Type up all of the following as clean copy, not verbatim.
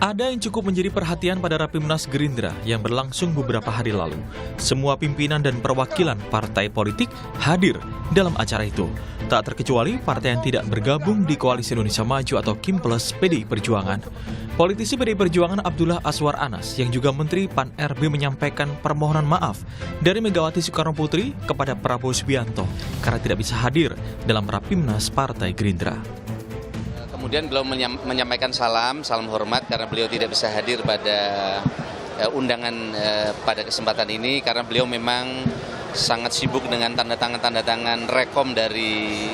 Ada yang cukup menjadi perhatian pada Rapimnas Gerindra yang berlangsung beberapa hari lalu. Semua pimpinan dan perwakilan partai politik hadir dalam acara itu. Tak terkecuali partai yang tidak bergabung di Koalisi Indonesia Maju atau KIM Plus PDI Perjuangan. Politisi PDI Perjuangan Abdullah Azwar Anas yang juga Menteri PAN-RB menyampaikan permohonan maaf dari Megawati Soekarno Putri kepada Prabowo Subianto karena tidak bisa hadir dalam Rapimnas Partai Gerindra. Kemudian beliau menyampaikan salam hormat karena beliau tidak bisa hadir pada undangan pada kesempatan ini karena beliau memang sangat sibuk dengan tanda tangan rekom dari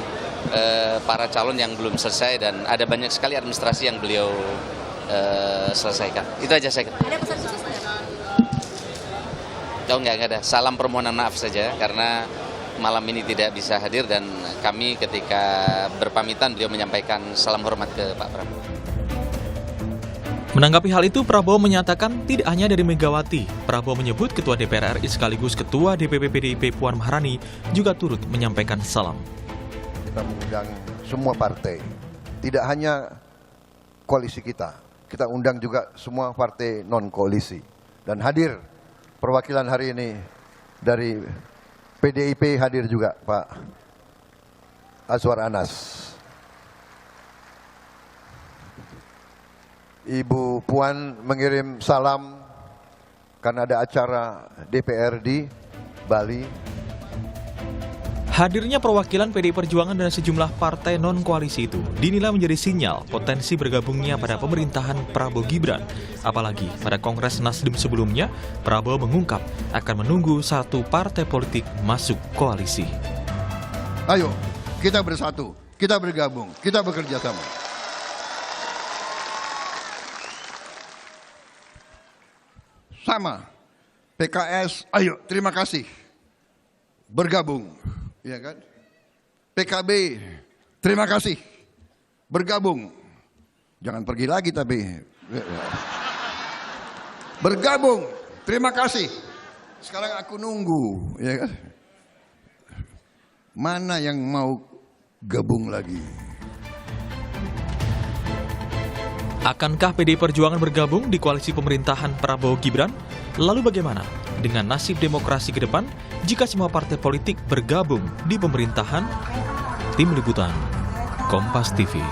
para calon yang belum selesai dan ada banyak sekali administrasi yang beliau selesaikan. Itu aja saya. Ada pesan khusus nggak? Oh, nggak ada. Salam permohonan maaf saja karena malam ini tidak bisa hadir dan kami ketika berpamitan beliau menyampaikan salam hormat ke Pak Prabowo. Menanggapi hal itu, Prabowo menyatakan tidak hanya dari Megawati. Prabowo menyebut Ketua DPR RI sekaligus Ketua DPP PDIP Puan Maharani juga turut menyampaikan salam. Kita mengundang semua partai, tidak hanya koalisi kita undang juga semua partai non-koalisi. Dan hadir perwakilan hari ini dari PDIP hadir juga Pak Azwar Anas. Ibu Puan mengirim salam karena ada acara DPR di Bali. Hadirnya perwakilan PDI Perjuangan dan sejumlah partai non-koalisi itu dinilai menjadi sinyal potensi bergabungnya pada pemerintahan Prabowo Gibran. Apalagi pada Kongres Nasdem sebelumnya, Prabowo mengungkap akan menunggu satu partai politik masuk koalisi. Ayo, kita bersatu, kita bergabung, kita bekerja sama. Sama, PKS, ayo terima kasih, bergabung. Ya kan? PKB, terima kasih, bergabung. Jangan pergi lagi tapi bergabung, terima kasih. Sekarang aku nunggu, ya kan? Mana yang mau gabung lagi? Akankah PDI Perjuangan bergabung di koalisi pemerintahan Prabowo Gibran? Lalu bagaimana dengan nasib demokrasi ke depan jika semua partai politik bergabung di pemerintahan? Tim Liputan, Kompas TV.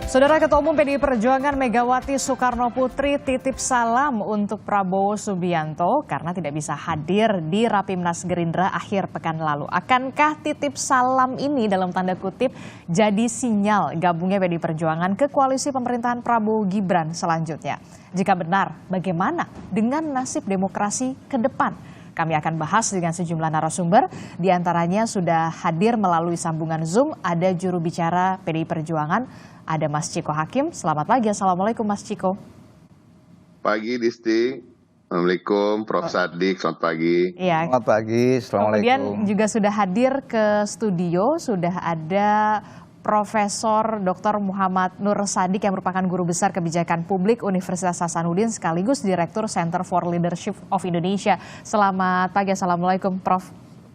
Saudara Ketua Umum PDI Perjuangan Megawati Soekarno Putri titip salam untuk Prabowo Subianto karena tidak bisa hadir di Rapimnas Gerindra akhir pekan lalu. Akankah titip salam ini dalam tanda kutip jadi sinyal gabungnya PDI Perjuangan ke koalisi pemerintahan Prabowo Gibran selanjutnya? Jika benar, bagaimana dengan nasib demokrasi ke depan? Kami akan bahas dengan sejumlah narasumber, diantaranya sudah hadir melalui sambungan Zoom, ada juru bicara PDI Perjuangan, ada Mas Ciko Hakim. Selamat pagi, Assalamualaikum Mas Ciko. Pagi Disti, Assalamualaikum Prof. Sadik, selamat pagi. Iya. Selamat pagi, Assalamualaikum. Kemudian juga sudah hadir ke studio, sudah ada Profesor Dr. Muhammad Nur Sadik yang merupakan Guru Besar Kebijakan Publik Universitas Hasanuddin sekaligus Direktur Center for Leadership of Indonesia. Selamat pagi, Assalamualaikum Prof.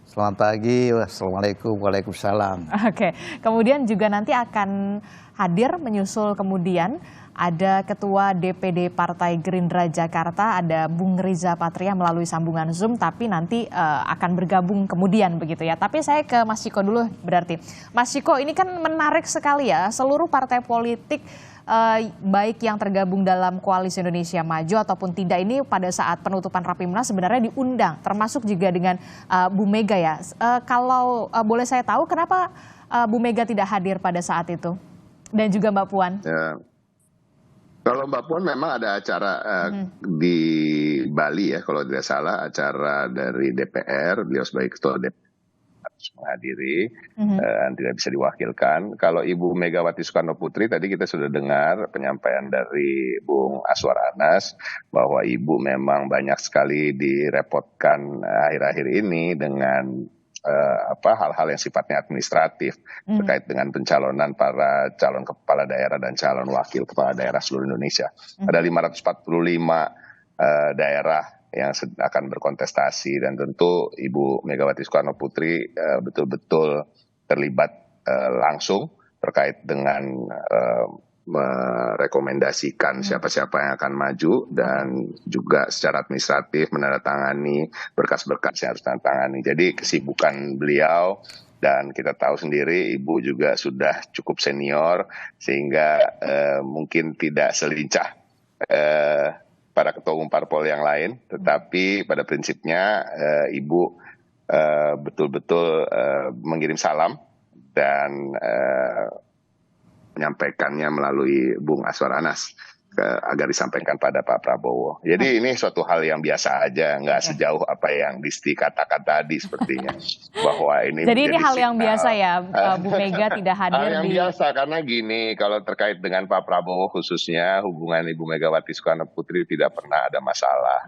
Selamat pagi, Assalamualaikum, Waalaikumsalam. Oke, kemudian juga nanti akan hadir menyusul kemudian ada Ketua DPD Partai Gerindra Jakarta, ada Bung Riza Patria melalui sambungan Zoom, tapi nanti akan bergabung kemudian begitu ya. Tapi saya ke Mas Ciko dulu berarti. Mas Ciko, ini kan menarik sekali ya, seluruh partai politik baik yang tergabung dalam Koalisi Indonesia Maju ataupun tidak ini pada saat penutupan Rapimnas sebenarnya diundang, termasuk juga dengan Bu Mega ya. Kalau boleh saya tahu kenapa Bu Mega tidak hadir pada saat itu? Dan juga Mbak Puan. Ya. Kalau Mbak Puan memang ada acara di Bali ya, kalau tidak salah acara dari DPR, beliau sebagai ketua DPR harus menghadiri, tidak bisa diwakilkan. Kalau Ibu Megawati Soekarno Putri, tadi kita sudah dengar penyampaian dari Bung Azwar Anas, bahwa Ibu memang banyak sekali direpotkan akhir-akhir ini dengan hal-hal yang sifatnya administratif terkait dengan pencalonan para calon kepala daerah dan calon wakil kepala daerah seluruh Indonesia. Ada 545 daerah yang akan berkontestasi dan tentu Ibu Megawati Soekarno Putri betul-betul terlibat langsung terkait dengan merekomendasikan siapa-siapa yang akan maju dan juga secara administratif menandatangani berkas-berkas yang harus ditandatangani. Jadi kesibukan beliau, dan kita tahu sendiri Ibu juga sudah cukup senior sehingga mungkin tidak selincah para ketua umum parpol yang lain, tetapi pada prinsipnya Ibu betul-betul mengirim salam dan menyampaikannya melalui Bung Azwar Anas agar disampaikan pada Pak Prabowo. Jadi ini suatu hal yang biasa aja, nggak sejauh apa yang Disti katakan tadi sepertinya. Bahwa ini jadi ini hal signal. yang biasa ya, Bu Mega tidak hadir Hal yang biasa, karena gini, kalau terkait dengan Pak Prabowo khususnya, hubungan Ibu Megawati Soekarno Putri tidak pernah ada masalah.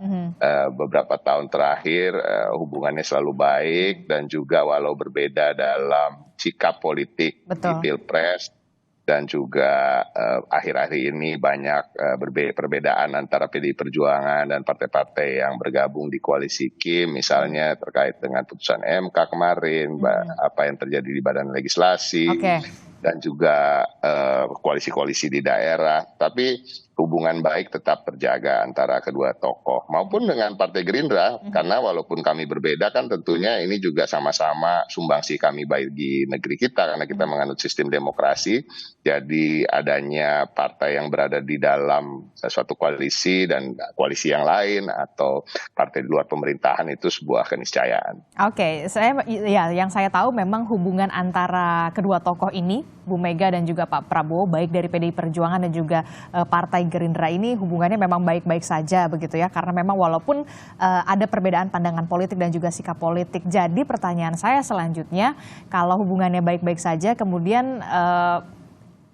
Beberapa tahun terakhir hubungannya selalu baik, dan juga walau berbeda dalam sikap politik di Pilpres, dan juga akhir-akhir ini banyak perbedaan antara PDI Perjuangan dan partai-partai yang bergabung di koalisi Kim, misalnya terkait dengan putusan MK kemarin, apa yang terjadi di Badan Legislasi, dan juga koalisi-koalisi di daerah. Tapi hubungan baik tetap terjaga antara kedua tokoh maupun dengan Partai Gerindra, karena walaupun kami berbeda kan tentunya ini juga sama-sama sumbangsi kami bagi negeri kita, karena kita menganut sistem demokrasi. Jadi adanya partai yang berada di dalam suatu koalisi dan koalisi yang lain atau partai di luar pemerintahan itu sebuah keniscayaan. Oke, yang saya tahu memang hubungan antara kedua tokoh ini, Bu Mega dan juga Pak Prabowo, baik dari PDI Perjuangan dan juga Partai Gerindra ini hubungannya memang baik-baik saja begitu ya, karena memang walaupun ada perbedaan pandangan politik dan juga sikap politik. Jadi pertanyaan saya selanjutnya, kalau hubungannya baik-baik saja, kemudian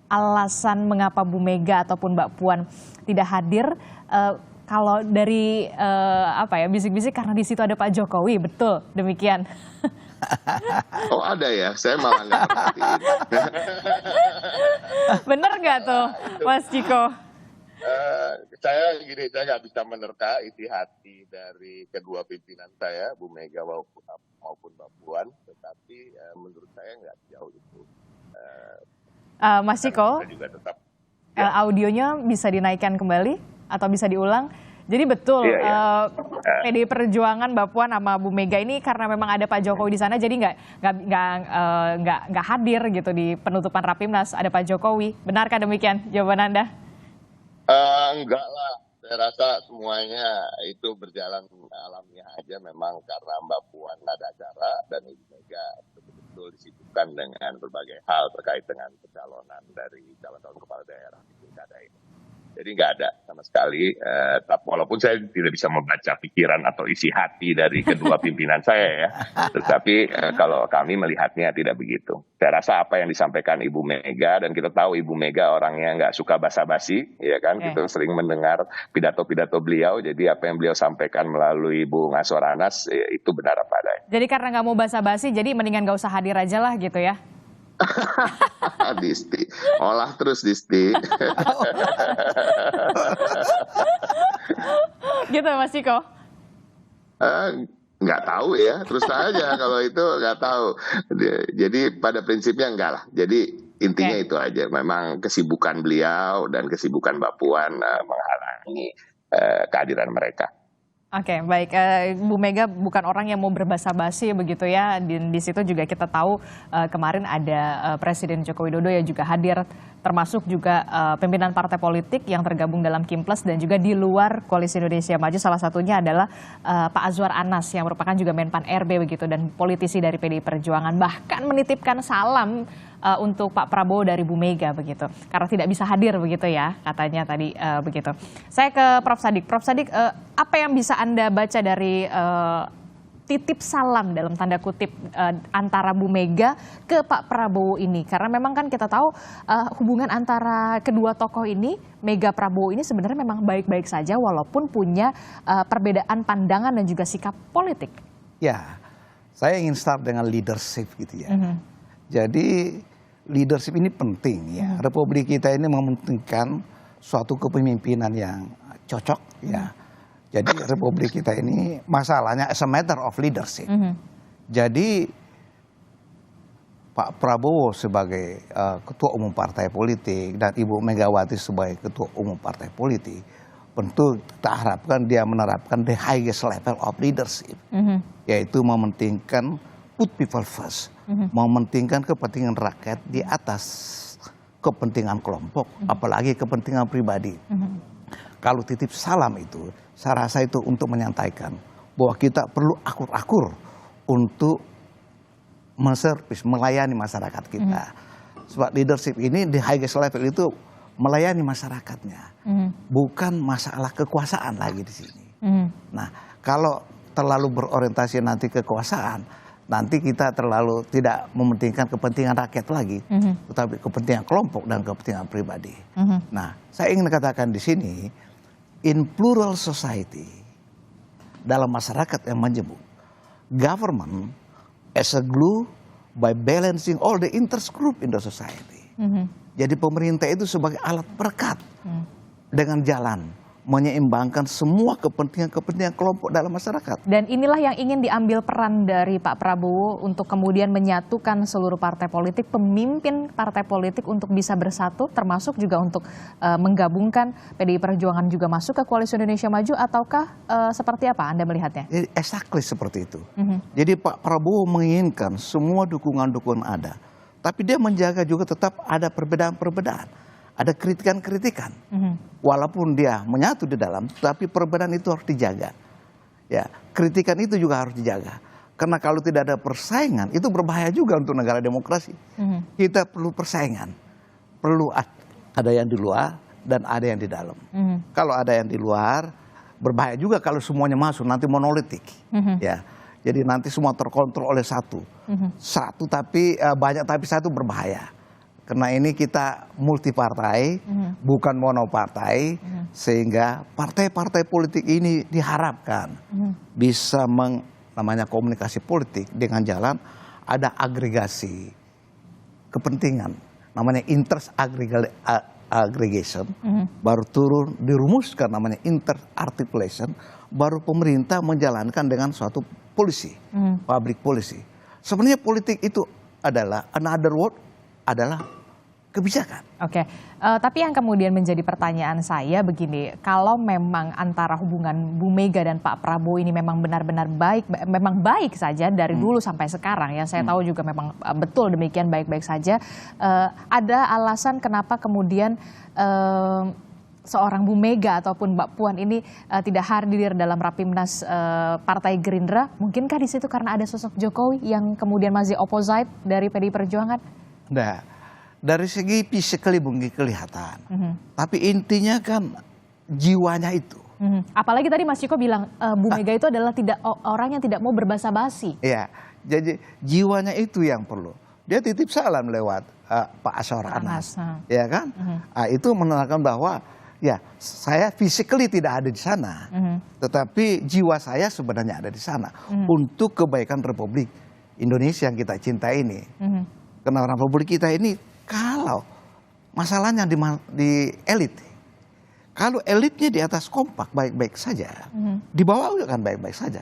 alasan mengapa Bu Mega ataupun Mbak Puan tidak hadir, kalau dari bisik-bisik karena di situ ada Pak Jokowi, betul demikian? Oh ada ya, saya malah nggak perhatiin. Bener nggak tuh, Mas Ciko? Saya nggak bisa menerka isi hati dari kedua pimpinan saya, Bu Mega maupun Mbak Puan, tetapi menurut saya nggak jauh itu. Mas Ciko, audionya bisa dinaikkan kembali atau bisa diulang? Jadi betul, PDI Perjuangan Mbak Puan sama Bu Mega ini karena memang ada Pak Jokowi di sana, jadi nggak hadir gitu di penutupan Rapimnas, ada Pak Jokowi. Benarkah demikian jawaban Anda? Enggak lah, saya rasa semuanya itu berjalan alamiah aja, memang karena Mbak Puan ada acara dan Ibu Mega betul-betul disibukkan dengan berbagai hal terkait dengan pencalonan dari calon-calon kepala daerah di pilkada ini. Jadi nggak ada sama sekali, walaupun saya tidak bisa membaca pikiran atau isi hati dari kedua pimpinan saya ya, tetapi kalau kami melihatnya tidak begitu. Saya rasa apa yang disampaikan Ibu Mega, dan kita tahu Ibu Mega orangnya nggak suka basa-basi, ya kan, kita sering mendengar pidato-pidato beliau, jadi apa yang beliau sampaikan melalui Bung Azwar Anas itu benar apa adanya. Jadi karena nggak mau basa-basi, jadi mendingan nggak usah hadir aja lah gitu ya? Disti, olah terus Disti. Gitu Mas Ciko? Nggak tahu ya, terus aja kalau itu nggak tahu. Jadi pada prinsipnya enggak lah. Jadi intinya itu aja. Memang kesibukan beliau dan kesibukan Mbak Puan menghalangi kehadiran mereka. Oke, baik. Bu Mega bukan orang yang mau berbasa-basi begitu ya. Di situ juga kita tahu kemarin ada Presiden Joko Widodo yang juga hadir, termasuk juga pimpinan partai politik yang tergabung dalam Kimples dan juga di luar Koalisi Indonesia Maju. Salah satunya adalah Pak Azwar Anas yang merupakan juga Menpan RB begitu, dan politisi dari PDI Perjuangan. Bahkan menitipkan salam untuk Pak Prabowo dari Bu Mega begitu, karena tidak bisa hadir begitu ya katanya tadi begitu. Saya ke Prof Sadik. Prof Sadik, apa yang bisa Anda baca dari titip salam dalam tanda kutip antara Bu Mega ke Pak Prabowo ini? Karena memang kan kita tahu hubungan antara kedua tokoh ini, Mega Prabowo ini sebenarnya memang baik-baik saja walaupun punya perbedaan pandangan dan juga sikap politik. Ya, saya ingin start dengan leadership gitu ya. Jadi leadership ini penting ya. Republik kita ini mementingkan suatu kepemimpinan yang cocok ya. Jadi republik kita ini masalahnya as a matter of leadership. Jadi Pak Prabowo sebagai ketua umum partai politik dan Ibu Megawati sebagai ketua umum partai politik, tentu kita harapkan dia menerapkan the highest level of leadership, yaitu mementingkan put people first, mementingkan kepentingan rakyat di atas kepentingan kelompok, apalagi kepentingan pribadi. Kalau titip salam itu, saya rasa itu untuk menyantaikan bahwa kita perlu akur-akur untuk menservis, melayani masyarakat kita. Sebab leadership ini di highest level itu melayani masyarakatnya, bukan masalah kekuasaan lagi di sini. Nah, kalau terlalu berorientasi nanti kekuasaan, nanti kita terlalu tidak mementingkan kepentingan rakyat lagi, tetapi kepentingan kelompok dan kepentingan pribadi. Nah, saya ingin katakan di sini, in plural society, dalam masyarakat yang majemuk, government as a glue by balancing all the interest group in the society. Jadi pemerintah itu sebagai alat perekat dengan jalan menyeimbangkan semua kepentingan-kepentingan kelompok dalam masyarakat. Dan inilah yang ingin diambil peran dari Pak Prabowo untuk kemudian menyatukan seluruh partai politik, pemimpin partai politik untuk bisa bersatu, termasuk juga untuk menggabungkan PDI Perjuangan juga masuk ke Koalisi Indonesia Maju, ataukah seperti apa Anda melihatnya? Exactly seperti itu. Jadi Pak Prabowo menginginkan semua dukungan-dukungan ada, tapi dia menjaga juga tetap ada perbedaan-perbedaan. Ada kritikan-kritikan, walaupun dia menyatu di dalam, tapi perbedaan itu harus dijaga. Ya, kritikan itu juga harus dijaga, karena kalau tidak ada persaingan, itu berbahaya juga untuk negara demokrasi. Kita perlu persaingan, perlu ada yang di luar dan ada yang di dalam. Kalau ada yang di luar, berbahaya juga kalau semuanya masuk, nanti monolitik. Ya, jadi nanti semua terkontrol oleh satu, tapi banyak tapi satu berbahaya. Karena ini kita multi partai, bukan monopartai, sehingga partai-partai politik ini diharapkan bisa namanya komunikasi politik dengan jalan ada agregasi kepentingan, namanya interest aggregation, baru turun dirumuskan namanya interarticulation, baru pemerintah menjalankan dengan suatu policy, public policy. Sebenarnya politik itu adalah another word adalah kebijakan. Oke, tapi yang kemudian menjadi pertanyaan saya begini, kalau memang antara hubungan Bu Mega dan Pak Prabowo ini memang benar-benar baik, memang baik saja dari dulu sampai sekarang, ya saya tahu juga memang betul demikian baik-baik saja, ada alasan kenapa kemudian seorang Bu Mega ataupun Mbak Puan ini tidak hadir dalam Rapimnas Partai Gerindra? Mungkinkah di situ karena ada sosok Jokowi yang kemudian masih opposite dari PDI Perjuangan? Nah, dari segi physically mungkin kelihatan, tapi intinya kan jiwanya itu. Apalagi tadi Mas Ciko bilang Bu Mega itu adalah orang yang tidak mau berbasa-basi. Iya, jadi jiwanya itu yang perlu. Dia titip salam lewat Pak Ashar Anas, ya kan? Itu menandakan bahwa ya saya physically tidak ada di sana, tetapi jiwa saya sebenarnya ada di sana untuk kebaikan Republik Indonesia yang kita cintai ini. Karena Republik kita ini kalau masalahnya di elit, kalau elitnya di atas kompak baik-baik saja, di bawah juga kan baik-baik saja.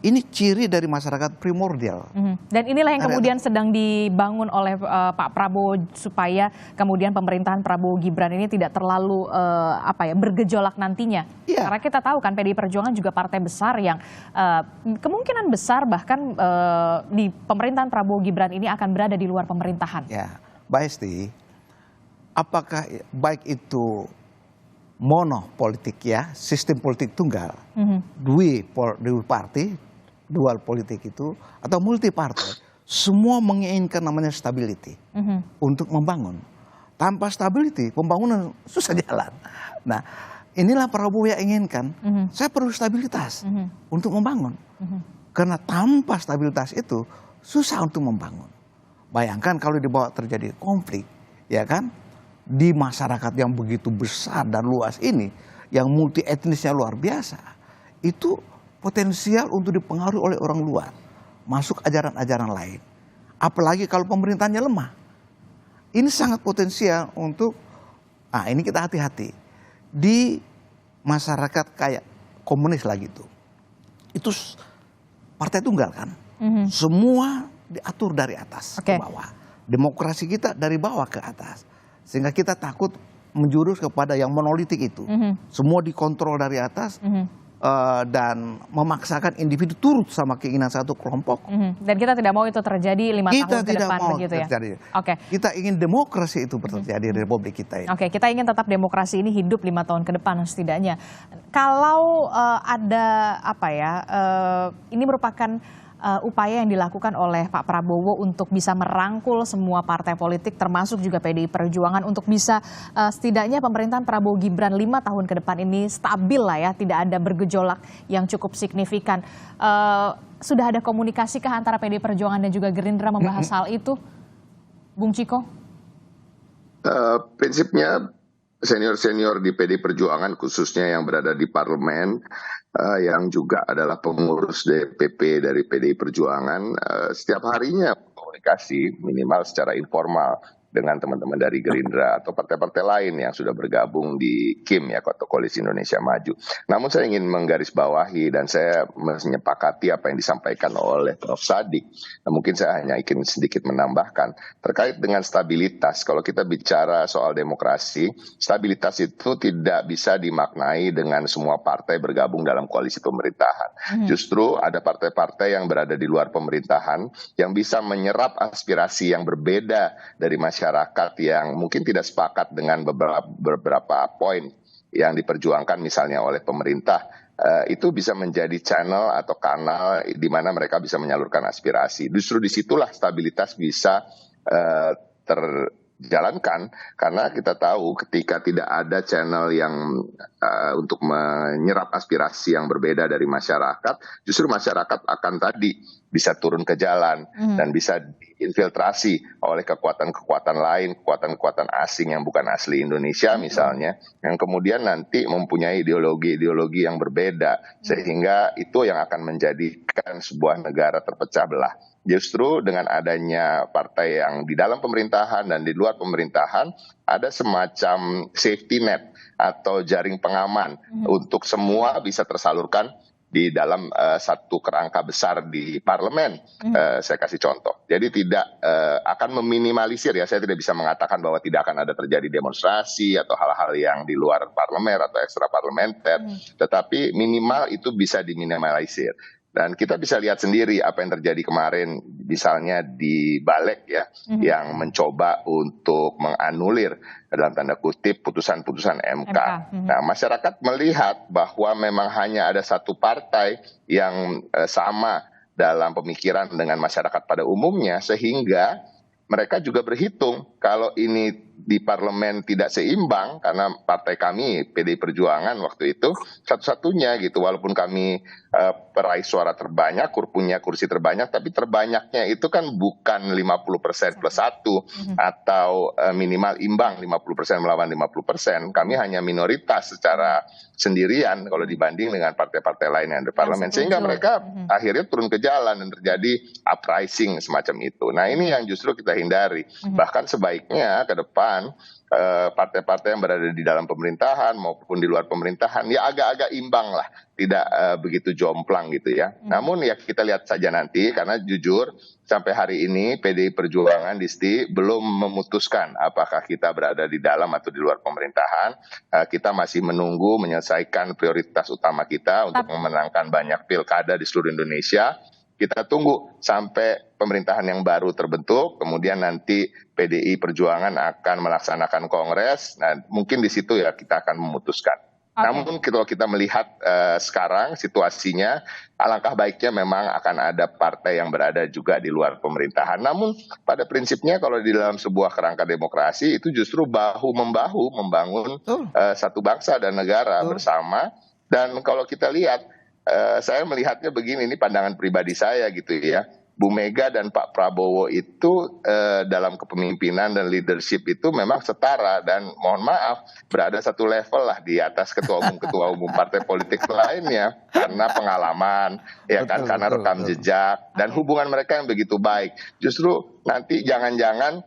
Ini ciri dari masyarakat primordial. Dan inilah yang kemudian sedang dibangun oleh Pak Prabowo supaya kemudian pemerintahan Prabowo Gibran ini tidak terlalu bergejolak nantinya. Karena kita tahu kan PDI Perjuangan juga partai besar yang kemungkinan besar bahkan di pemerintahan Prabowo Gibran ini akan berada di luar pemerintahan. Ya, Mbak Esti, apakah baik itu monopolitik ya, sistem politik tunggal, dual politik itu, atau multi partai, semua menginginkan namanya stability untuk membangun. Tanpa stability, pembangunan susah jalan. Nah, inilah Prabowo yang inginkan. Saya perlu stabilitas untuk membangun. Karena tanpa stabilitas itu susah untuk membangun. Bayangkan kalau di bawah terjadi konflik, ya kan? Di masyarakat yang begitu besar dan luas ini, yang multi etnisnya luar biasa, itu potensial untuk dipengaruhi oleh orang luar, masuk ajaran-ajaran lain. Apalagi kalau pemerintahnya lemah, ini sangat potensial untuk, ini kita hati-hati di masyarakat kayak komunis lagi itu partai tunggal kan, semua diatur dari atas ke bawah. demokrasi kita dari bawah ke atas. Sehingga kita takut menjurus kepada yang monolitik itu. Semua dikontrol dari atas dan memaksakan individu turut sama keinginan satu kelompok. Dan kita tidak mau itu terjadi 5 Kita tahun ke tidak depan mau begitu ya. terjadi. Oke. Kita ingin demokrasi itu terjadi di Republik kita ini. Oke, kita ingin tetap demokrasi ini hidup 5 tahun ke depan setidaknya. Kalau ada apa ya, ini merupakan upaya yang dilakukan oleh Pak Prabowo untuk bisa merangkul semua partai politik termasuk juga PDI Perjuangan untuk bisa setidaknya pemerintahan Prabowo Gibran 5 tahun ke depan ini stabil lah ya, tidak ada bergejolak yang cukup signifikan. Sudah ada komunikasikah antara PDI Perjuangan dan juga Gerindra membahas hal itu, Bung Ciko? Prinsipnya senior-senior di PD Perjuangan khususnya yang berada di parlemen yang juga adalah pengurus DPP dari PDI Perjuangan setiap harinya komunikasi minimal secara informal dengan teman-teman dari Gerindra atau partai-partai lain yang sudah bergabung di KIM ya, atau Koalisi Indonesia Maju. Namun saya ingin menggarisbawahi dan saya menyepakati apa yang disampaikan oleh Prof. Sadik. Nah, mungkin saya hanya ingin sedikit menambahkan terkait dengan stabilitas. Kalau kita bicara soal demokrasi, stabilitas itu tidak bisa dimaknai dengan semua partai bergabung dalam koalisi pemerintahan. Justru ada partai-partai yang berada di luar pemerintahan yang bisa menyerap aspirasi yang berbeda dari masyarakat yang mungkin tidak sepakat dengan beberapa poin yang diperjuangkan misalnya oleh pemerintah, itu bisa menjadi channel atau kanal di mana mereka bisa menyalurkan aspirasi. Justru disitulah stabilitas bisa terjalankan, karena kita tahu ketika tidak ada channel yang untuk menyerap aspirasi yang berbeda dari masyarakat, justru masyarakat akan tadi bisa turun ke jalan dan bisa diinfiltrasi oleh kekuatan-kekuatan lain, kekuatan-kekuatan asing yang bukan asli Indonesia misalnya, yang kemudian nanti mempunyai ideologi-ideologi yang berbeda, sehingga itu yang akan menjadikan sebuah negara terpecah belah. Justru dengan adanya partai yang di dalam pemerintahan dan di luar pemerintahan, ada semacam safety net atau jaring pengaman untuk semua bisa tersalurkan di dalam satu kerangka besar di parlemen. Saya kasih contoh. Jadi tidak akan meminimalisir ya, saya tidak bisa mengatakan bahwa tidak akan ada terjadi demonstrasi atau hal-hal yang di luar parlemen atau ekstra parlementer, tetapi minimal itu bisa diminimalisir. Dan kita bisa lihat sendiri apa yang terjadi kemarin misalnya di Balik ya, yang mencoba untuk menganulir dalam tanda kutip putusan-putusan MK. Nah, masyarakat melihat bahwa memang hanya ada satu partai yang sama dalam pemikiran dengan masyarakat pada umumnya, sehingga mereka juga berhitung kalau ini di parlemen tidak seimbang, karena partai kami PDI Perjuangan waktu itu satu-satunya gitu, walaupun kami peraih suara terbanyak, punya kursi terbanyak, tapi terbanyaknya itu kan bukan 50% plus 1 atau minimal imbang 50% melawan 50%. Kami hanya minoritas secara sendirian kalau dibanding dengan partai-partai lain yang di parlemen, sehingga mereka akhirnya turun ke jalan dan terjadi uprising semacam itu. Nah, ini yang justru kita hindari. Bahkan sebaiknya ke depan partai-partai yang berada di dalam pemerintahan maupun di luar pemerintahan ya agak-agak imbang lah, tidak begitu jomplang gitu ya. Namun ya kita lihat saja nanti, karena jujur sampai hari ini PDI Perjuangan Disti belum memutuskan apakah kita berada di dalam atau di luar pemerintahan. Kita masih menunggu menyelesaikan prioritas utama kita untuk memenangkan banyak pilkada di seluruh Indonesia. Kita tunggu sampai pemerintahan yang baru terbentuk, kemudian nanti PDI Perjuangan akan melaksanakan kongres. Nah, mungkin di situ ya kita akan memutuskan. Namun kalau kita melihat sekarang situasinya, alangkah baiknya memang akan ada partai yang berada juga di luar pemerintahan. Namun pada prinsipnya kalau di dalam sebuah kerangka demokrasi itu justru bahu-membahu membangun satu bangsa dan negara bersama. Dan kalau kita lihat, saya melihatnya begini, ini pandangan pribadi saya gitu ya. Bu Mega dan Pak Prabowo itu dalam kepemimpinan dan leadership itu memang setara, dan mohon maaf berada satu level lah di atas ketua umum partai politik lainnya, karena pengalaman ya kan, karena rekam jejak dan hubungan mereka yang begitu baik. Justru nanti jangan-jangan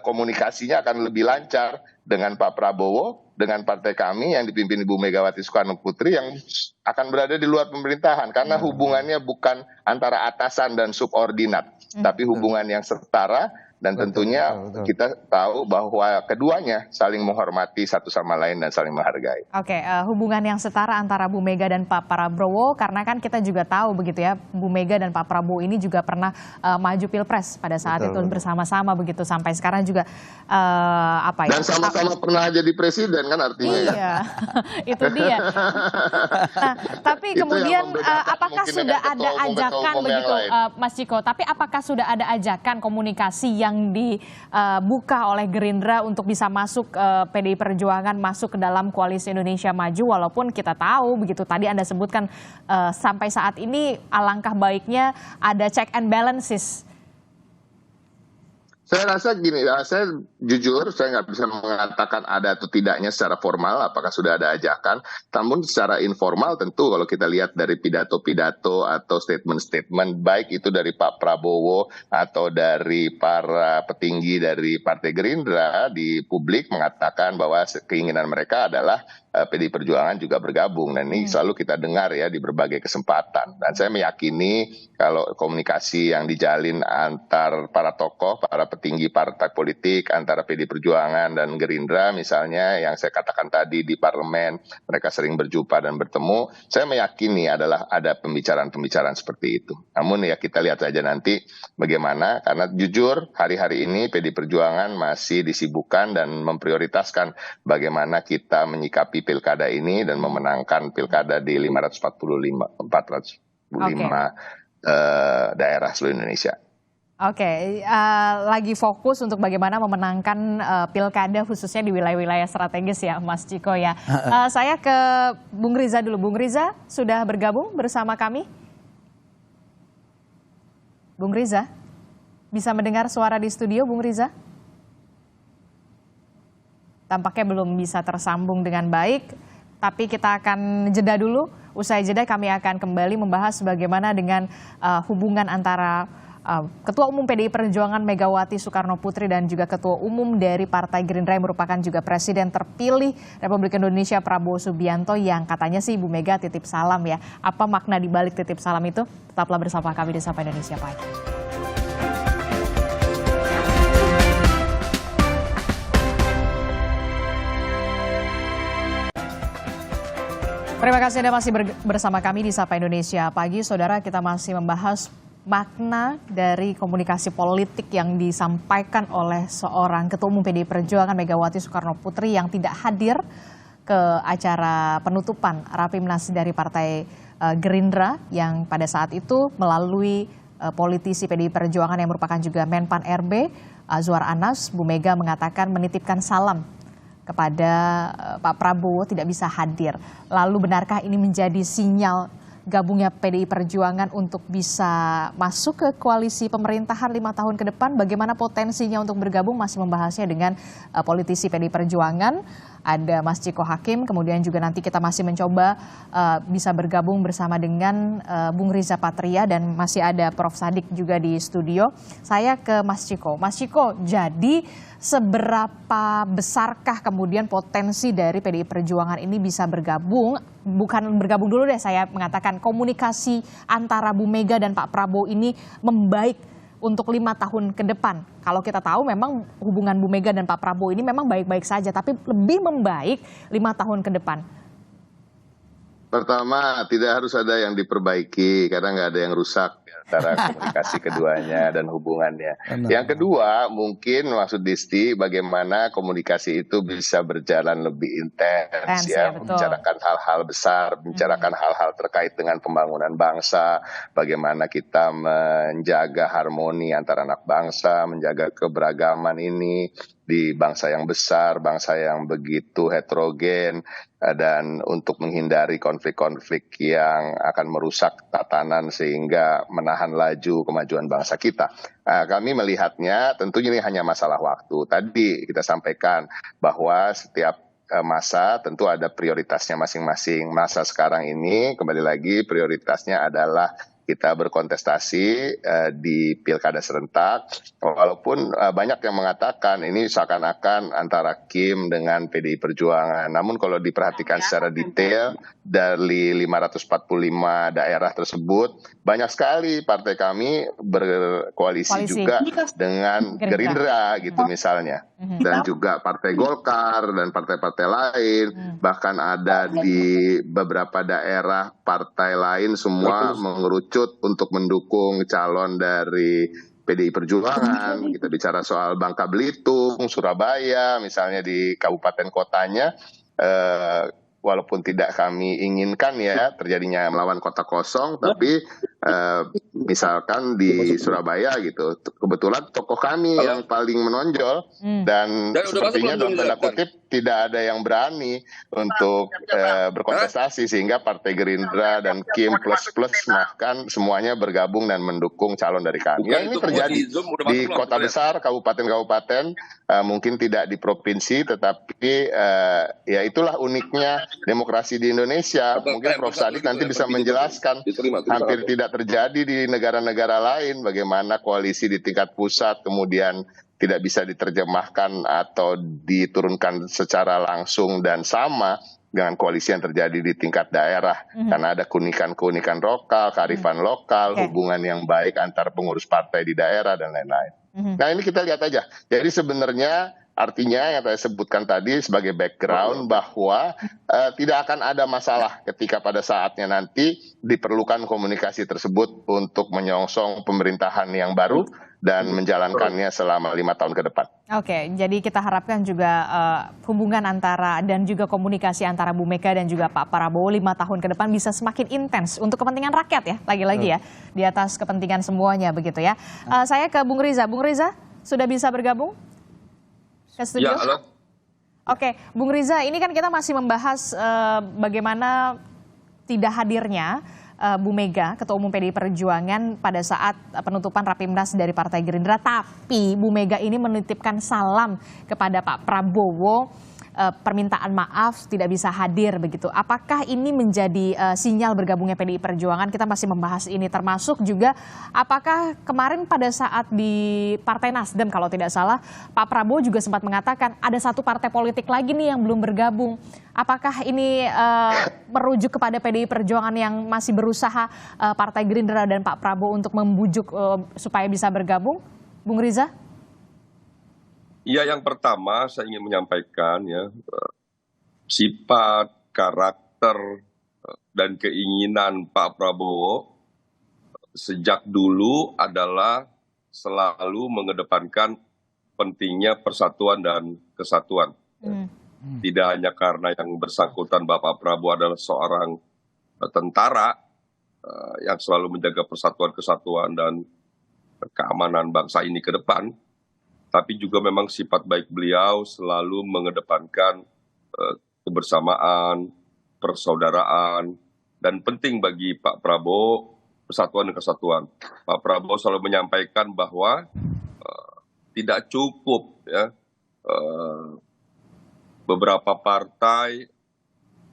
komunikasinya akan lebih lancar dengan Pak Prabowo, dengan partai kami yang dipimpin Ibu Megawati Soekarno Putri yang akan berada di luar pemerintahan, karena hubungannya bukan antara atasan dan subordinat, tapi hubungan yang setara Dan tentunya betul. kita tahu bahwa keduanya saling menghormati satu sama lain dan saling menghargai. Oke, hubungan yang setara antara Bu Mega dan Pak Prabowo, karena kan kita juga tahu begitu ya, Bu Mega dan Pak Prabowo ini juga pernah maju pilpres pada saat itu bersama-sama begitu, sampai sekarang juga apa ya? Dan sama-sama pernah jadi presiden kan artinya. Iya, itu dia. Nah, tapi Itu yang kemudian membedakan apakah mungkin sudah dengan ada ketua umum ajakan yang begitu, lain. Mas Ciko? Tapi apakah sudah ada ajakan komunikasi yang dibuka oleh Gerindra untuk bisa masuk PDI Perjuangan, masuk ke dalam Koalisi Indonesia Maju, walaupun kita tahu begitu tadi Anda sebutkan sampai saat ini alangkah baiknya ada check and balances. Saya rasa gini, saya jujur saya nggak bisa mengatakan ada atau tidaknya secara formal apakah sudah ada ajakan. Namun secara informal tentu kalau kita lihat dari pidato-pidato atau statement-statement baik itu dari Pak Prabowo atau dari para petinggi dari Partai Gerindra di publik mengatakan bahwa keinginan mereka adalah PDI Perjuangan juga bergabung. Dan ini selalu kita dengar ya di berbagai kesempatan. Dan saya meyakini kalau komunikasi yang dijalin antar para tokoh, para petinggi partai politik, antara PDI Perjuangan dan Gerindra misalnya yang saya katakan tadi di parlemen, mereka sering berjumpa dan bertemu, saya meyakini adalah ada pembicaraan-pembicaraan seperti itu. Namun ya kita lihat saja nanti bagaimana, karena jujur hari-hari ini PDI Perjuangan masih disibukkan dan memprioritaskan bagaimana kita menyikapi pilkada ini dan memenangkan pilkada di 445 daerah seluruh Indonesia. Oke, lagi fokus untuk bagaimana memenangkan pilkada khususnya di wilayah-wilayah strategis ya, Mas Ciko ya. Saya ke Bung Riza dulu. Bung Riza sudah bergabung bersama kami? Bung Riza, bisa mendengar suara di studio, Bung Riza? Tampaknya belum bisa tersambung dengan baik, tapi kita akan jeda dulu. Usai jeda kami akan kembali membahas bagaimana dengan hubungan antara Ketua Umum PDI Perjuangan Megawati Soekarno Putri dan juga Ketua Umum dari Partai Gerindra yang merupakan juga Presiden terpilih Republik Indonesia Prabowo Subianto, yang katanya sih Bu Mega titip salam ya. Apa makna di balik titip salam itu? Tetaplah bersama kami di Sapa Indonesia Pagi. Terima kasih Anda masih bersama kami di Sapa Indonesia Pagi. Saudara, kita masih membahas makna dari komunikasi politik yang disampaikan oleh seorang Ketua Umum PDI Perjuangan Megawati Soekarno Putri yang tidak hadir ke acara penutupan Rapimnas dari Partai Gerindra yang pada saat itu melalui politisi PDI Perjuangan yang merupakan juga Menpan RB, Azwar Anas. Bu Mega mengatakan menitipkan salam kepada Pak Prabowo tidak bisa hadir. Lalu benarkah ini menjadi sinyal gabungnya PDI Perjuangan untuk bisa masuk ke koalisi pemerintahan 5 tahun ke depan? Bagaimana potensinya untuk bergabung? Masih membahasnya dengan politisi PDI Perjuangan. Ada Mas Ciko Hakim, kemudian juga nanti kita masih mencoba bisa bergabung bersama dengan Bung Riza Patria dan masih ada Prof. Sadik juga di studio. Saya ke Mas Ciko. Mas Ciko, jadi seberapa besarkah kemudian potensi dari PDI Perjuangan ini bisa bergabung? Bukan bergabung dulu deh, saya mengatakan komunikasi antara Bu Mega dan Pak Prabowo ini membaik untuk 5 tahun ke depan. Kalau kita tahu memang hubungan Bu Mega dan Pak Prabowo ini memang baik-baik saja, tapi lebih membaik 5 tahun ke depan. Pertama, tidak harus ada yang diperbaiki karena nggak ada yang rusak antara komunikasi keduanya dan hubungannya. Yang kedua, mungkin maksud Disti bagaimana komunikasi itu bisa berjalan lebih intens ya, membicarakan hal-hal besar, membicarakan hal-hal terkait dengan pembangunan bangsa, bagaimana kita menjaga harmoni antara anak bangsa, menjaga keberagaman ini di bangsa yang besar, bangsa yang begitu heterogen, dan untuk menghindari konflik-konflik yang akan merusak tatanan sehingga menahan laju kemajuan bangsa kita. Kami melihatnya tentunya ini hanya masalah waktu. Tadi kita sampaikan bahwa setiap masa tentu ada prioritasnya masing-masing. Masa sekarang ini kembali lagi prioritasnya adalah kita berkontestasi di pilkada serentak, walaupun banyak yang mengatakan ini seakan-akan antara Kim dengan PDI Perjuangan. Namun kalau diperhatikan secara detail dari 545 daerah tersebut, banyak sekali partai kami berkoalisi juga dengan Gerindra gitu misalnya. Dan juga Partai Golkar dan partai-partai lain, bahkan ada di beberapa daerah partai lain semua mengerucut untuk mendukung calon dari PDI Perjuangan. Kita bicara soal Bangka Belitung, Surabaya, misalnya di kabupaten kotanya, walaupun tidak kami inginkan ya terjadinya melawan kota kosong, tapi misalkan di Surabaya gitu, kebetulan tokoh kami yang paling menonjol dan sepertinya dalam tanda kutip tidak ada yang berani untuk berkontestasi, sehingga Partai Gerindra dan Kim plus bahkan semuanya bergabung dan mendukung calon dari kami. Yang ini terjadi di kota besar, kabupaten-kabupaten, mungkin tidak di provinsi, tetapi ya itulah uniknya demokrasi di Indonesia. Mungkin Prof. Sadik nanti bisa menjelaskan, hampir tidak terjadi di negara-negara lain bagaimana koalisi di tingkat pusat kemudian tidak bisa diterjemahkan atau diturunkan secara langsung dan sama dengan koalisi yang terjadi di tingkat daerah, karena ada keunikan-keunikan lokal, kearifan lokal, hubungan yang baik antar pengurus partai di daerah dan lain-lain. Nah ini kita lihat aja. Jadi sebenarnya artinya yang saya sebutkan tadi sebagai background bahwa tidak akan ada masalah ketika pada saatnya nanti diperlukan komunikasi tersebut untuk menyongsong pemerintahan yang baru dan menjalankannya selama 5 tahun ke depan. Oke, jadi kita harapkan juga hubungan antara dan juga komunikasi antara Bu Mega dan juga Pak Prabowo 5 tahun ke depan bisa semakin intens untuk kepentingan rakyat ya, lagi-lagi ya, di atas kepentingan semuanya begitu ya. Saya ke Bung Riza. Bung Riza, sudah bisa bergabung ke studio? Ya, halo. Oke, Bung Riza, ini kan kita masih membahas bagaimana tidak hadirnya Bu Mega, Ketua Umum PDI Perjuangan pada saat penutupan Rapimnas dari Partai Gerindra. Tapi Bu Mega ini menitipkan salam kepada Pak Prabowo, permintaan maaf tidak bisa hadir begitu. Apakah ini menjadi sinyal bergabungnya PDI Perjuangan? Kita masih membahas ini, termasuk juga apakah kemarin pada saat di Partai Nasdem kalau tidak salah, Pak Prabowo juga sempat mengatakan ada satu partai politik lagi nih yang belum bergabung. Apakah ini merujuk kepada PDI Perjuangan yang masih berusaha Partai Gerindra dan Pak Prabowo untuk membujuk supaya bisa bergabung? Bung Riza? Ya, yang pertama saya ingin menyampaikan ya, sifat, karakter, dan keinginan Pak Prabowo sejak dulu adalah selalu mengedepankan pentingnya persatuan dan kesatuan. Tidak hanya karena yang bersangkutan Bapak Prabowo adalah seorang tentara yang selalu menjaga persatuan, kesatuan, dan keamanan bangsa ini ke depan, tapi juga memang sifat baik beliau selalu mengedepankan kebersamaan, persaudaraan, dan penting bagi Pak Prabowo persatuan dan kesatuan. Pak Prabowo selalu menyampaikan bahwa tidak cukup ya beberapa partai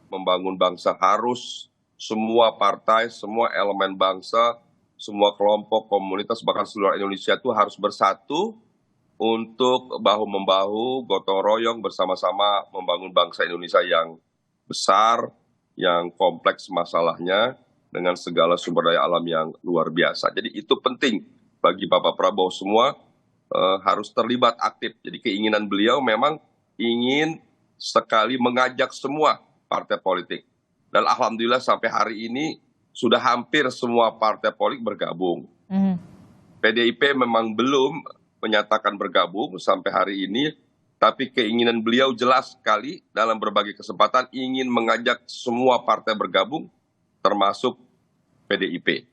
membangun bangsa, harus semua partai, semua elemen bangsa, semua kelompok, komunitas, bahkan seluruh Indonesia itu harus bersatu untuk bahu-membahu, gotong royong bersama-sama membangun bangsa Indonesia yang besar, yang kompleks masalahnya, dengan segala sumber daya alam yang luar biasa. Jadi itu penting bagi Bapak Prabowo, semua harus terlibat aktif. Jadi keinginan beliau memang ingin sekali mengajak semua partai politik. Dan alhamdulillah sampai hari ini sudah hampir semua partai politik bergabung. PDIP memang belum menyatakan bergabung sampai hari ini, tapi keinginan beliau jelas sekali dalam berbagai kesempatan ingin mengajak semua partai bergabung, termasuk PDIP.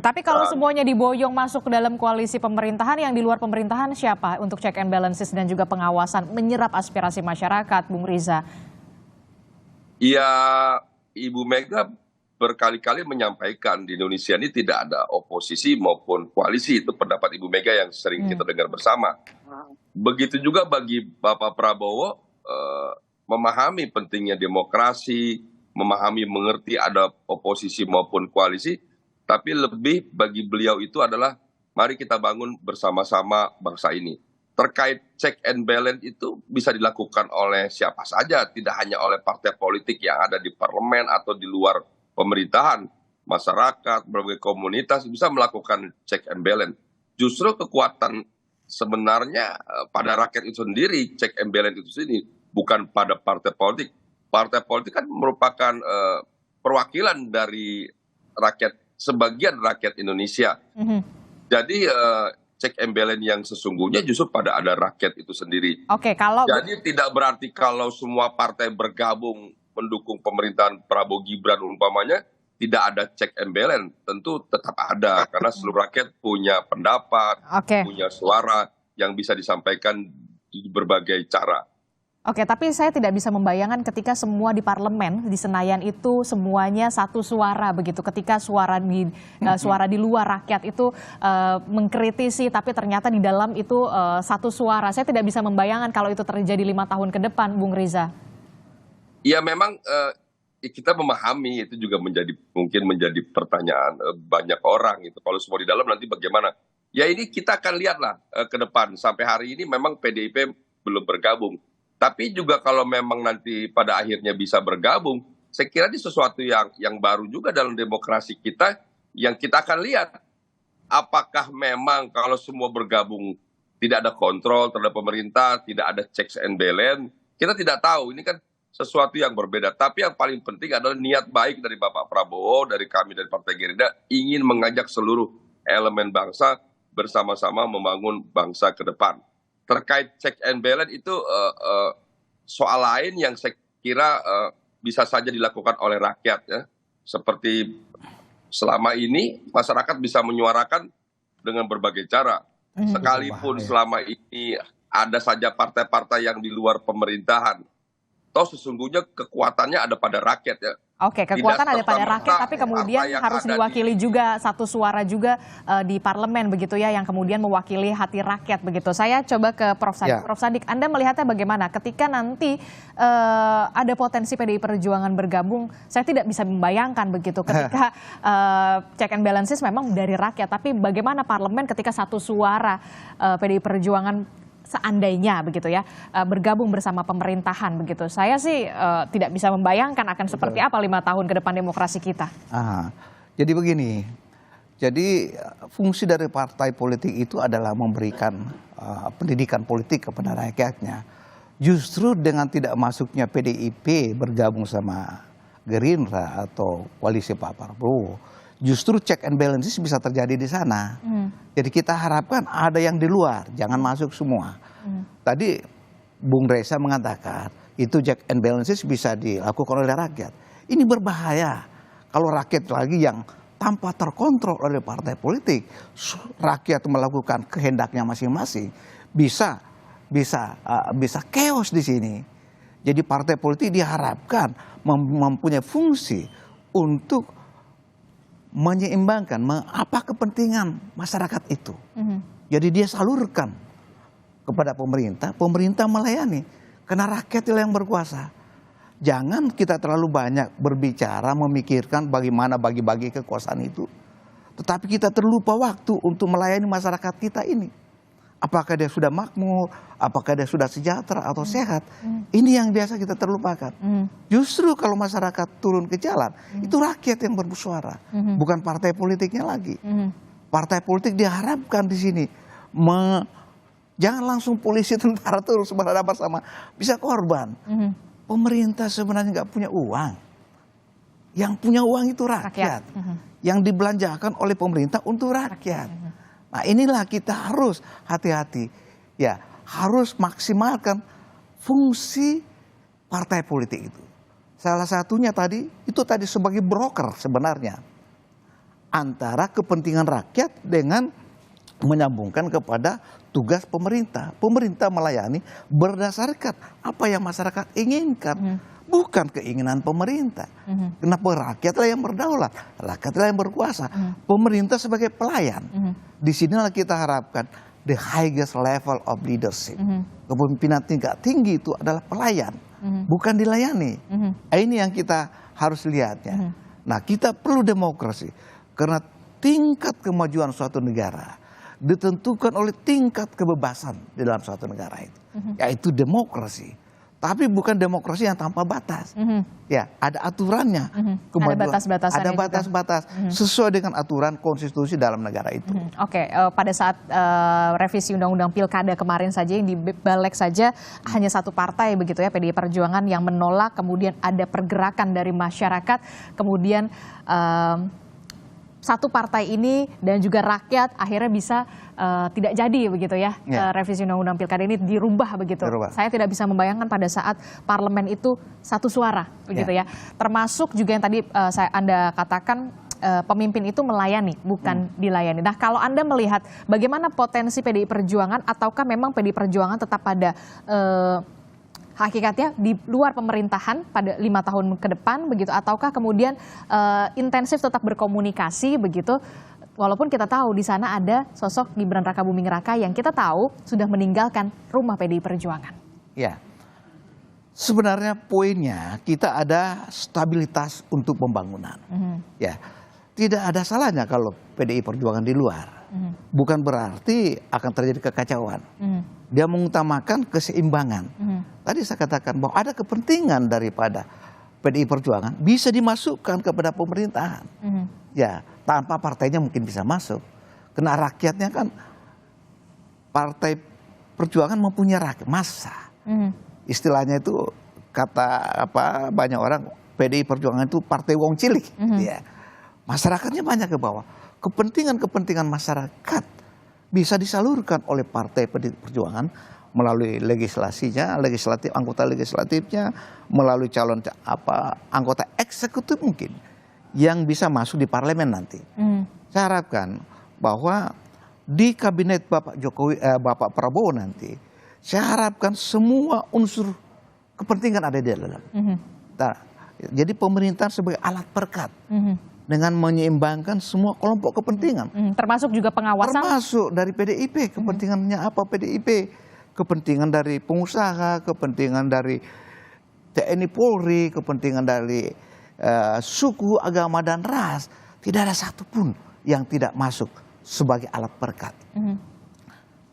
Tapi kalau semuanya diboyong masuk ke dalam koalisi pemerintahan, yang di luar pemerintahan siapa untuk check and balances dan juga pengawasan menyerap aspirasi masyarakat, Bung Riza? Ya, Ibu Mega berkali-kali menyampaikan di Indonesia ini tidak ada oposisi maupun koalisi. Itu pendapat Ibu Mega yang sering kita dengar bersama. Begitu juga bagi Bapak Prabowo, memahami pentingnya demokrasi, memahami, mengerti ada oposisi maupun koalisi, Tapi lebih bagi beliau itu adalah mari kita bangun bersama-sama bangsa ini. Terkait check and balance itu bisa dilakukan oleh siapa saja, tidak hanya oleh partai politik yang ada di parlemen atau di luar pemerintahan. Masyarakat, berbagai komunitas bisa melakukan check and balance. Justru kekuatan sebenarnya pada rakyat itu sendiri, check and balance itu sendiri, bukan pada partai politik. Partai politik kan merupakan perwakilan dari rakyat, sebagian rakyat Indonesia. Jadi check and balance yang sesungguhnya justru pada ada rakyat itu sendiri. Oke, kalau Jadi tidak berarti kalau semua partai bergabung mendukung pemerintahan Prabowo Gibran umpamanya tidak ada check and balance, tentu tetap ada karena seluruh rakyat punya pendapat, punya suara yang bisa disampaikan di berbagai cara. Oke, tapi saya tidak bisa membayangkan ketika semua di parlemen di Senayan itu semuanya satu suara begitu. Ketika suara di luar rakyat itu mengkritisi, tapi ternyata di dalam itu satu suara. Saya tidak bisa membayangkan kalau itu terjadi 5 tahun ke depan, Bung Riza. Ya memang kita memahami itu juga mungkin menjadi pertanyaan banyak orang itu. Kalau semua di dalam nanti bagaimana? Ya ini kita akan lihatlah ke depan. Sampai hari ini memang PDIP belum bergabung. Tapi juga kalau memang nanti pada akhirnya bisa bergabung, saya kira ini sesuatu yang baru juga dalam demokrasi kita, yang kita akan lihat. Apakah memang kalau semua bergabung tidak ada kontrol terhadap pemerintah, tidak ada checks and balance, kita tidak tahu. Ini kan sesuatu yang berbeda. Tapi yang paling penting adalah niat baik dari Bapak Prabowo, dari kami, dari Partai Gerindra, ingin mengajak seluruh elemen bangsa bersama-sama membangun bangsa ke depan. Terkait check and balance itu soal lain yang saya kira bisa saja dilakukan oleh rakyat ya. Seperti selama ini masyarakat bisa menyuarakan dengan berbagai cara. Sekalipun selama ini ada saja partai-partai yang di luar pemerintahan. Toh sesungguhnya kekuatannya ada pada rakyat ya. Oke, kekuatan ada pada rakyat, tapi kemudian harus diwakili juga satu suara juga di parlemen begitu ya, yang kemudian mewakili hati rakyat begitu. Saya coba ke Prof. Sadik. Prof. Sadik, Anda melihatnya bagaimana ketika nanti ada potensi PDI Perjuangan bergabung? Saya tidak bisa membayangkan begitu ketika check and balances memang dari rakyat, tapi bagaimana parlemen ketika satu suara PDI Perjuangan seandainya begitu ya bergabung bersama pemerintahan begitu. Saya sih tidak bisa membayangkan akan seperti apa 5 tahun ke depan demokrasi kita. Jadi begini, jadi fungsi dari partai politik itu adalah memberikan pendidikan politik kepada rakyatnya. Justru dengan tidak masuknya PDIP bergabung sama Gerindra atau koalisi Pak Prabowo, justru check and balances bisa terjadi di sana. Jadi kita harapkan ada yang di luar, jangan masuk semua. Tadi Bung Reza mengatakan itu check and balances bisa dilakukan oleh rakyat. Ini berbahaya kalau rakyat lagi yang tanpa terkontrol oleh partai politik, rakyat melakukan kehendaknya masing-masing, bisa chaos di sini. Jadi partai politik diharapkan mempunyai fungsi untuk menyeimbangkan apa kepentingan masyarakat itu. Jadi dia salurkan kepada pemerintah, pemerintah melayani karena rakyatlah yang berkuasa. Jangan kita terlalu banyak berbicara memikirkan bagaimana bagi-bagi kekuasaan itu, tetapi kita terlupa waktu untuk melayani masyarakat kita ini. Apakah dia sudah makmur, apakah dia sudah sejahtera atau sehat, ini yang biasa kita terlupakan. Justru kalau masyarakat turun ke jalan, itu rakyat yang bersuara, bukan partai politiknya lagi. Partai politik diharapkan di sini, jangan langsung polisi tentara terus berhadapan sama, bisa korban. Pemerintah sebenarnya nggak punya uang, yang punya uang itu rakyat. Yang dibelanjakan oleh pemerintah untuk rakyat. Nah inilah kita harus hati-hati, ya harus maksimalkan fungsi partai politik itu. Salah satunya tadi sebagai broker sebenarnya antara kepentingan rakyat dengan menyambungkan kepada tugas pemerintah. Pemerintah melayani berdasarkan apa yang masyarakat inginkan, bukan keinginan pemerintah. Kenapa rakyatlah yang berdaulat, rakyatlah yang berkuasa, pemerintah sebagai pelayan. Di sinilah kita harapkan the highest level of leadership. Kepemimpinan tingkat tinggi itu adalah pelayan, bukan dilayani. Ini yang kita harus lihatnya. Nah kita perlu demokrasi, karena tingkat kemajuan suatu negara ditentukan oleh tingkat kebebasan di dalam suatu negara itu, yaitu demokrasi. Tapi bukan demokrasi yang tanpa batas. Ya, ada aturannya. Ada batas-batasannya Ada juga. batas-batas sesuai dengan aturan konstitusi dalam negara itu. Oke, pada saat revisi Undang-Undang Pilkada kemarin saja yang dibalik saja hanya satu partai begitu ya, PDI Perjuangan yang menolak, kemudian ada pergerakan dari masyarakat, kemudian satu partai ini dan juga rakyat akhirnya bisa tidak jadi begitu ya, revisi Undang-Undang Pilkada ini dirubah begitu. Saya tidak bisa membayangkan pada saat parlemen itu satu suara begitu ya. Termasuk juga yang tadi Anda katakan pemimpin itu melayani bukan dilayani. Nah, kalau Anda melihat bagaimana potensi PDI Perjuangan ataukah memang PDI Perjuangan tetap pada hakikatnya di luar pemerintahan pada 5 tahun ke depan begitu, ataukah kemudian intensif tetap berkomunikasi begitu, walaupun kita tahu di sana ada sosok Gibran Rakabuming Raka yang kita tahu sudah meninggalkan rumah PDI Perjuangan. Ya, sebenarnya poinnya kita ada stabilitas untuk pembangunan. Ya, tidak ada salahnya kalau PDI Perjuangan di luar. Bukan berarti akan terjadi kekacauan. Dia mengutamakan keseimbangan. Tadi saya katakan bahwa ada kepentingan daripada PDI Perjuangan bisa dimasukkan kepada pemerintahan. Ya, tanpa partainya mungkin bisa masuk. Karena rakyatnya kan, Partai Perjuangan mempunyai rakyat massa. Istilahnya itu kata banyak orang PDI Perjuangan itu partai wong cilik. Ya. Masyarakatnya banyak ke bawah. Kepentingan-kepentingan masyarakat bisa disalurkan oleh Partai Perjuangan melalui anggota legislatifnya, melalui calon anggota eksekutif mungkin yang bisa masuk di parlemen nanti. Saya harapkan bahwa di kabinet Bapak Prabowo nanti, saya harapkan semua unsur kepentingan ada di dalam. Jadi pemerintahan sebagai alat perekat. Dengan menyeimbangkan semua kelompok kepentingan. Termasuk juga pengawasan. Termasuk dari PDIP, kepentingannya apa PDIP. Kepentingan dari pengusaha, kepentingan dari TNI Polri, kepentingan dari suku, agama, dan ras. Tidak ada satupun yang tidak masuk sebagai alat perekat.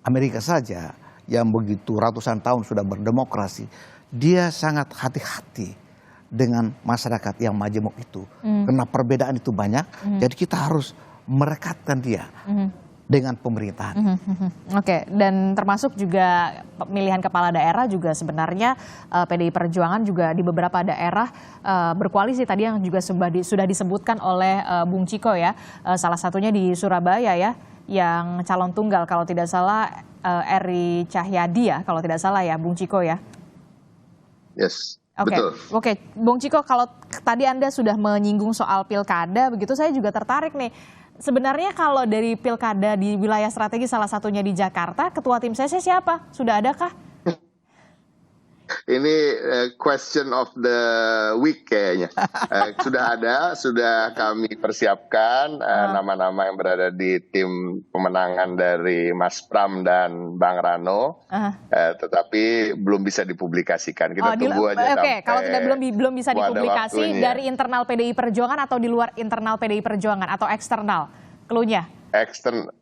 Amerika saja yang begitu ratusan tahun sudah berdemokrasi, dia sangat hati-hati dengan masyarakat yang majemuk itu. Karena perbedaan itu banyak, jadi kita harus merekatkan dia dengan pemerintahan. Oke, dan termasuk juga pemilihan kepala daerah juga sebenarnya PDI Perjuangan juga di beberapa daerah berkoalisi tadi yang juga sudah disebutkan oleh Bung Ciko ya. Salah satunya di Surabaya ya, yang calon tunggal kalau tidak salah Eri Cahyadi ya, kalau tidak salah ya Bung Ciko ya. Yes. Oke, Bung Ciko, kalau tadi Anda sudah menyinggung soal pilkada, begitu saya juga tertarik nih. Sebenarnya kalau dari pilkada di wilayah strategi salah satunya di Jakarta, ketua tim sesnya siapa? Sudah adakah? Ini question of the week kayaknya. Sudah ada, sudah kami persiapkan nama-nama yang berada di tim pemenangan dari Mas Pram dan Bang Rano, tetapi belum bisa dipublikasikan. Kita tunggu aja. Oke, kalau tidak belum bisa dipublikasi dari internal PDI Perjuangan atau di luar internal PDI Perjuangan atau eksternal, cluenya?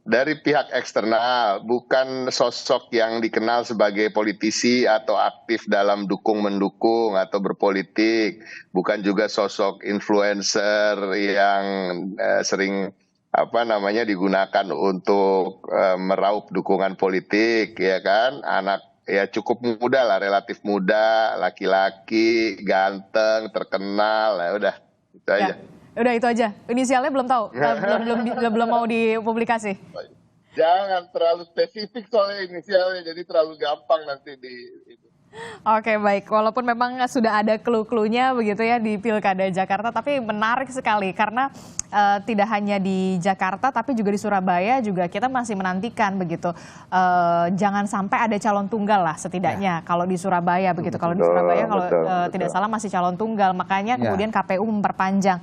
Dari pihak eksternal, bukan sosok yang dikenal sebagai politisi atau aktif dalam dukung-mendukung atau berpolitik, bukan juga sosok influencer yang sering digunakan untuk meraup dukungan politik, ya kan? Anak ya cukup muda lah, relatif muda, laki-laki, ganteng, terkenal, ya udah itu aja. Udah itu aja. Inisialnya belum tahu, belum mau dipublikasi. Jangan terlalu spesifik soalnya inisialnya, jadi terlalu gampang nanti di itu. Oke, baik. Walaupun memang sudah ada clue-cluenya begitu ya di Pilkada Jakarta, tapi menarik sekali karena tidak hanya di Jakarta tapi juga di Surabaya juga kita masih menantikan begitu. Jangan sampai ada calon tunggal lah setidaknya kalau di Surabaya begitu. Kalau di Surabaya tidak salah masih calon tunggal, makanya kemudian KPU memperpanjang.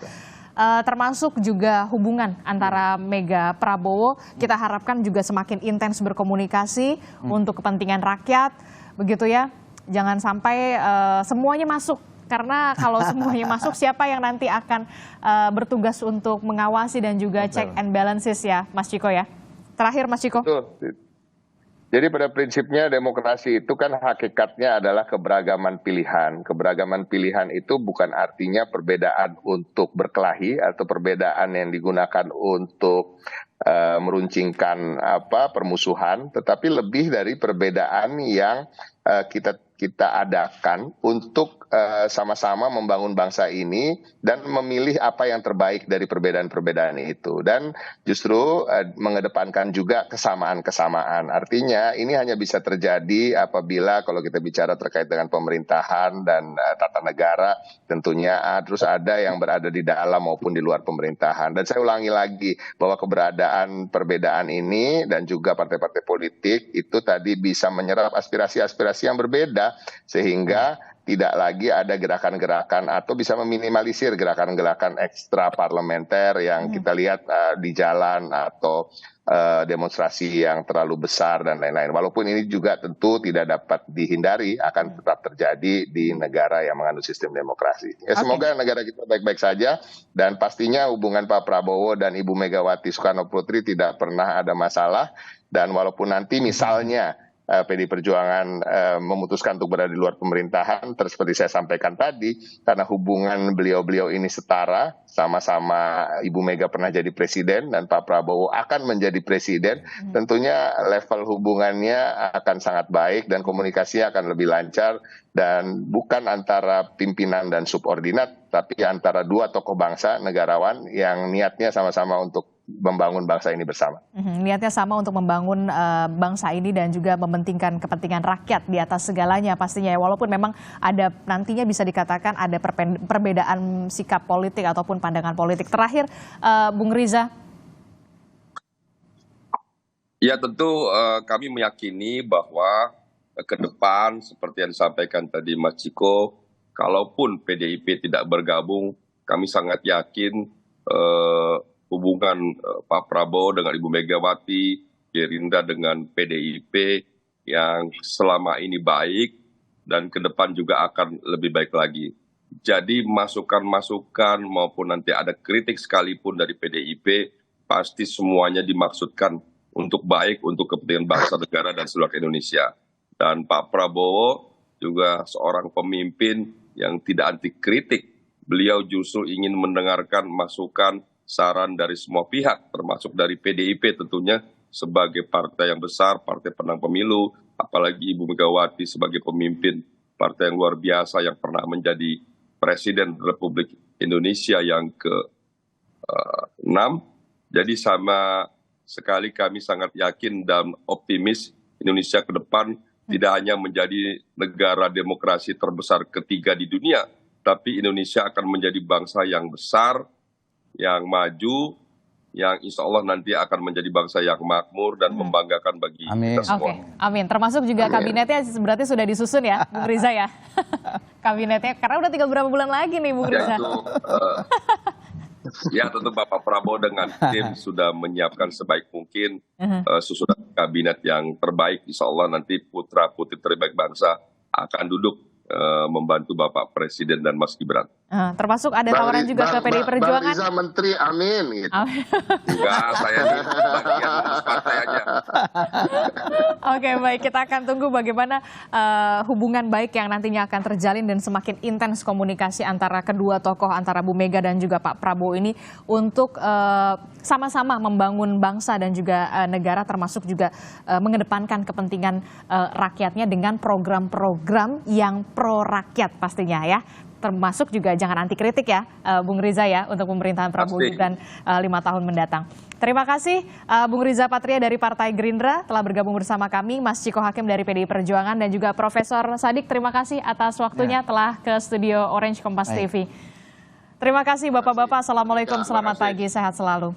Termasuk juga hubungan antara Mega Prabowo, kita harapkan juga semakin intens berkomunikasi untuk kepentingan rakyat begitu ya. Jangan sampai semuanya masuk Karena kalau semuanya masuk, siapa yang nanti akan bertugas untuk mengawasi dan juga check and balances ya, Mas Ciko ya. Terakhir Mas Ciko. Betul. Jadi pada prinsipnya demokrasi itu kan hakikatnya adalah keberagaman pilihan. Keberagaman pilihan itu bukan artinya perbedaan untuk berkelahi atau perbedaan yang digunakan untuk meruncingkan permusuhan, tetapi lebih dari perbedaan yang kita adakan untuk sama-sama membangun bangsa ini dan memilih apa yang terbaik dari perbedaan-perbedaan itu. Dan justru mengedepankan juga kesamaan-kesamaan. Artinya ini hanya bisa terjadi apabila kalau kita bicara terkait dengan pemerintahan dan tata negara, tentunya terus ada yang berada di dalam maupun di luar pemerintahan. Dan saya ulangi lagi bahwa keberadaan perbedaan ini dan juga partai-partai politik itu tadi bisa menyerap aspirasi-aspirasi yang berbeda, sehingga tidak lagi ada gerakan-gerakan atau bisa meminimalisir gerakan-gerakan ekstra parlementer yang kita lihat di jalan atau demonstrasi yang terlalu besar dan lain-lain. Walaupun ini juga tentu tidak dapat dihindari, akan tetap terjadi di negara yang mengandung sistem demokrasi. Ya, semoga negara kita baik-baik saja, dan pastinya hubungan Pak Prabowo dan Ibu Megawati Soekarno Putri tidak pernah ada masalah. Dan walaupun nanti misalnya PDI Perjuangan memutuskan untuk berada di luar pemerintahan, seperti saya sampaikan tadi, karena hubungan beliau-beliau ini setara, sama-sama Ibu Mega pernah jadi presiden dan Pak Prabowo akan menjadi presiden, tentunya level hubungannya akan sangat baik dan komunikasinya akan lebih lancar, dan bukan antara pimpinan dan subordinat, tapi antara dua tokoh bangsa, negarawan yang niatnya sama-sama untuk membangun bangsa ini bersama. Niatnya sama untuk membangun bangsa ini dan juga mementingkan kepentingan rakyat di atas segalanya pastinya ya. Walaupun memang ada nantinya bisa dikatakan ada perbedaan sikap politik ataupun pandangan politik. Terakhir, Bung Riza. Ya tentu kami meyakini bahwa ke depan seperti yang disampaikan tadi Mas Ciko, kalaupun PDIP tidak bergabung, kami sangat yakin hubungan Pak Prabowo dengan Ibu Megawati, Gerindra dengan PDIP yang selama ini baik dan ke depan juga akan lebih baik lagi. Jadi masukan-masukan maupun nanti ada kritik sekalipun dari PDIP, pasti semuanya dimaksudkan untuk baik, untuk kepentingan bangsa, negara, dan seluruh Indonesia. Dan Pak Prabowo juga seorang pemimpin yang tidak anti kritik. Beliau justru ingin mendengarkan masukan, saran dari semua pihak, termasuk dari PDIP tentunya sebagai partai yang besar, partai penang pemilu, apalagi Ibu Megawati sebagai pemimpin partai yang luar biasa yang pernah menjadi Presiden Republik Indonesia yang ke-6. Jadi sama sekali kami sangat yakin dan optimis Indonesia ke depan tidak hanya menjadi negara demokrasi terbesar ketiga di dunia, tapi Indonesia akan menjadi bangsa yang besar, yang maju, yang insya Allah nanti akan menjadi bangsa yang makmur dan membanggakan bagi kita semua. Amin. Termasuk juga kabinetnya berarti sudah disusun ya, Bung Riza ya? Kabinetnya, karena udah tinggal berapa bulan lagi nih Bung Riza? Ya tentu Bapak Prabowo dengan tim sudah menyiapkan sebaik mungkin susunan kabinet yang terbaik. Insya Allah nanti putra-putri terbaik bangsa akan duduk membantu Bapak Presiden dan Mas Gibran. Termasuk ada tawaran juga ke PDI Perjuangan. Bang Riza Menteri, amin. Gitu. Enggak, saya di bagian ngurus partai aja. Oke, baik. Kita akan tunggu bagaimana hubungan baik yang nantinya akan terjalin dan semakin intens komunikasi antara kedua tokoh, antara Bu Mega dan juga Pak Prabowo ini untuk sama-sama membangun bangsa dan juga negara, termasuk juga mengedepankan kepentingan rakyatnya dengan program-program yang pro rakyat pastinya ya. Termasuk juga jangan anti kritik ya, Bung Riza ya, untuk pemerintahan Prabowo Gibran 5 tahun mendatang. Terima kasih Bung Riza Patria dari Partai Gerindra telah bergabung bersama kami, Mas Ciko Hakim dari PDI Perjuangan, dan juga Profesor Sadik, terima kasih atas waktunya telah ke studio Orange Kompas TV. Terima kasih Bapak-Bapak, Assalamualaikum, selamat pagi, sehat selalu.